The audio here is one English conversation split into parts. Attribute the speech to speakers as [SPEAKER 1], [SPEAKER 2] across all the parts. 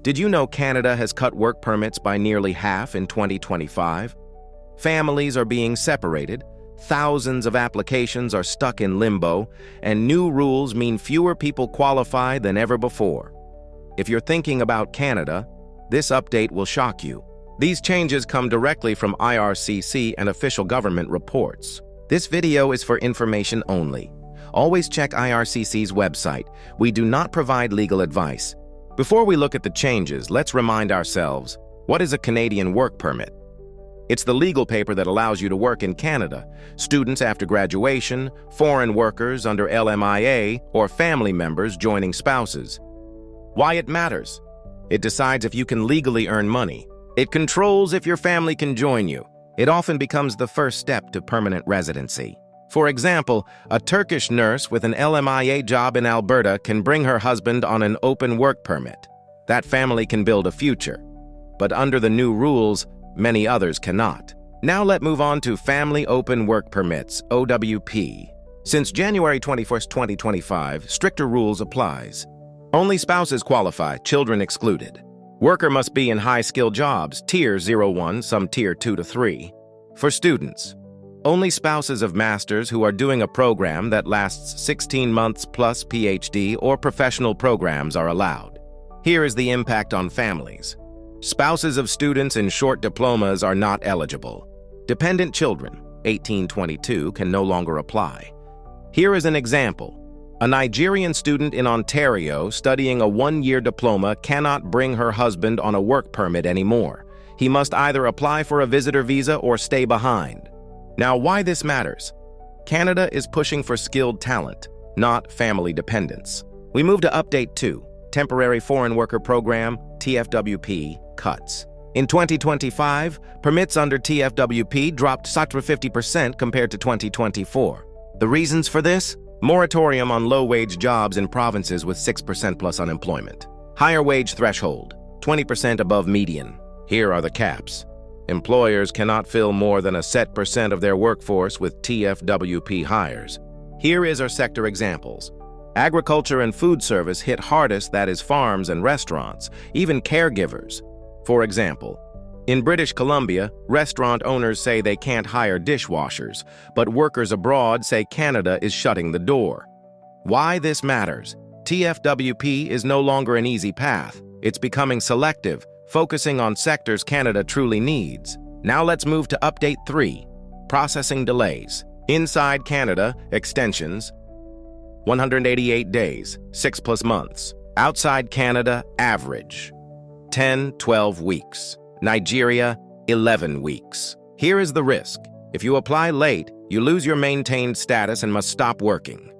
[SPEAKER 1] Did you know Canada has cut work permits by nearly half in 2025? Families are being separated, thousands of applications are stuck in limbo, and new rules mean fewer people qualify than ever before. If you're thinking about Canada, this update will shock you. These changes come directly from IRCC and official government reports. This video is for information only. Always check IRCC's website. We do not provide legal advice. Before we look at the changes, let's remind ourselves, what is a Canadian work permit? It's the legal paper that allows you to work in Canada. Students after graduation, foreign workers under LMIA, or family members joining spouses. Why it matters? It decides if you can legally earn money. It controls if your family can join you. It often becomes the first step to permanent residency. For example, a Turkish nurse with an LMIA job in Alberta can bring her husband on an open work permit. That family can build a future. But under the new rules, many others cannot. Now let's move on to Family Open Work Permits, OWP. Since January 21, 2025, stricter rules applies. Only spouses qualify, children excluded. Worker must be in high-skill jobs, Tier 01, some Tier 2 to 3. For students, only spouses of masters who are doing a program that lasts 16 months plus PhD or professional programs are allowed. Here is the impact on families. Spouses of students in short diplomas are not eligible. Dependent children, 1822, can no longer apply. Here is an example. A Nigerian student in Ontario studying a one-year diploma cannot bring her husband on a work permit anymore. He must either apply for a visitor visa or stay behind. Now, why this matters? Canada is pushing for skilled talent, not family dependence. We move to Update 2, Temporary Foreign Worker Program, TFWP, cuts. In 2025, permits under TFWP dropped 50% compared to 2024. The reasons for this? Moratorium on low-wage jobs in provinces with 6% plus unemployment. Higher wage threshold, 20% above median. Here are the caps. Employers cannot fill more than a set percent of their workforce with TFWP hires. Here is our sector examples. Agriculture and food service hit hardest, that is farms and restaurants, even caregivers. For example, in British Columbia, restaurant owners say they can't hire dishwashers, but workers abroad say Canada is shutting the door. Why this matters? TFWP is no longer an easy path. It's becoming selective, focusing on sectors Canada truly needs. Now let's move to Update 3, Processing Delays. Inside Canada, extensions, 188 days, 6+ months. Outside Canada, average, 10-12 weeks. Nigeria, 11 weeks. Here is the risk. If you apply late, you lose your maintained status and must stop working.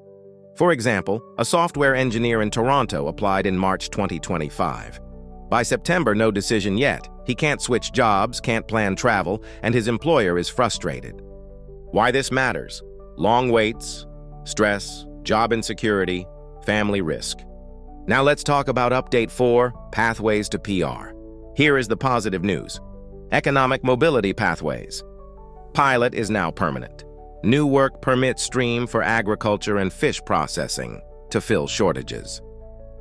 [SPEAKER 1] For example, a software engineer in Toronto applied in March 2025. By September, no decision yet. He can't switch jobs, can't plan travel, and his employer is frustrated. Why this matters? Long waits, stress, job insecurity, family risk. Now let's talk about Update 4, Pathways to PR. Here is the positive news. Economic mobility pathways. Pilot is now permanent. New work permit stream for agriculture and fish processing to fill shortages.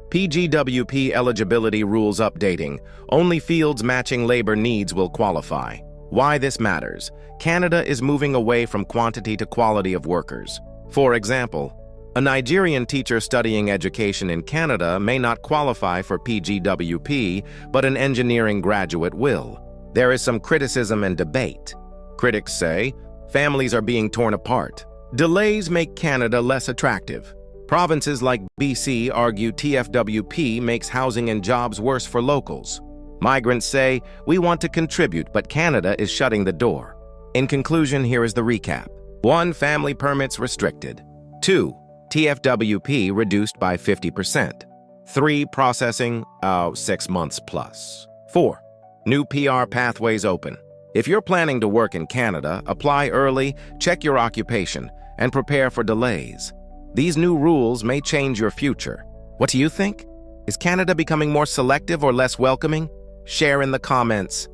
[SPEAKER 1] PGWP eligibility rules updating. Only fields matching labor needs will qualify. Why this matters? Canada is moving away from quantity to quality of workers. For example, a Nigerian teacher studying education in Canada may not qualify for PGWP, but an engineering graduate will. There is some criticism and debate. Critics say, families are being torn apart. Delays make Canada less attractive. Provinces like BC argue TFWP makes housing and jobs worse for locals. Migrants say, we want to contribute, but Canada is shutting the door. In conclusion, here is the recap. 1. Family permits restricted. 2. TFWP reduced by 50%. 3. Processing, 6 months plus. 4. New PR pathways open. If you're planning to work in Canada, apply early, check your occupation, and prepare for delays. These new rules may change your future. What do you think? Is Canada becoming more selective or less welcoming? Share in the comments.